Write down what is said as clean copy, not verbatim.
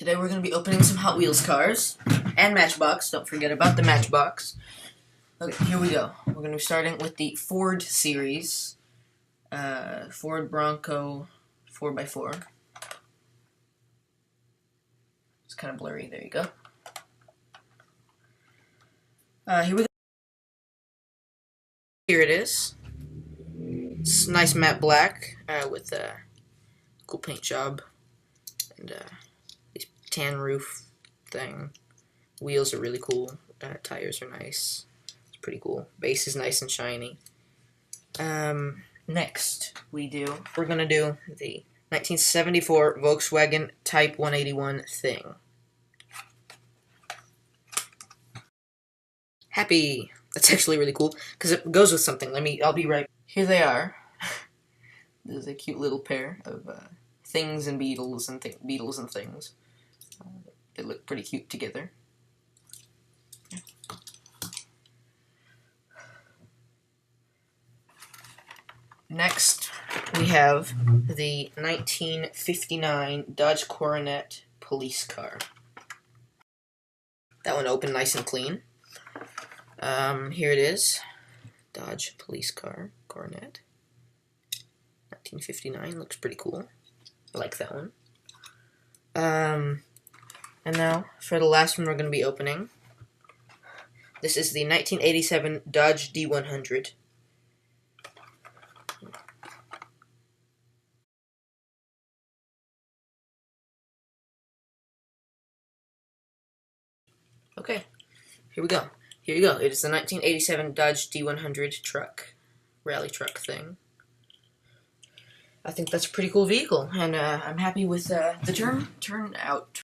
Today we're going to be opening some Hot Wheels cars and Matchbox. Don't forget about the Matchbox. Okay, here we go. We're going to be starting with the Ford series. Ford Bronco 4x4. It's kind of blurry. There you go. Here we go. Here it is. It's nice matte black with a cool paint job and tan roof thing. Wheels are really cool. Tires are nice. It's pretty cool. Base is nice and shiny. Next, we're gonna do the 1974 Volkswagen Type 181 thing. Happy. That's actually really cool because it goes with something. I'll be right. Here they are. This is a cute little pair of things and beetles and things. They look pretty cute together. Next, we have the 1959 Dodge Coronet police car. That one opened nice and clean. Here it is. Dodge police car, Coronet. 1959, looks pretty cool. I like that one. And now, for the last one we're going to be opening. This is the 1987 Dodge D100. Okay, here we go. Here you go. It is the 1987 Dodge D100 truck, rally truck thing. I think that's a pretty cool vehicle, and I'm happy with the turnout.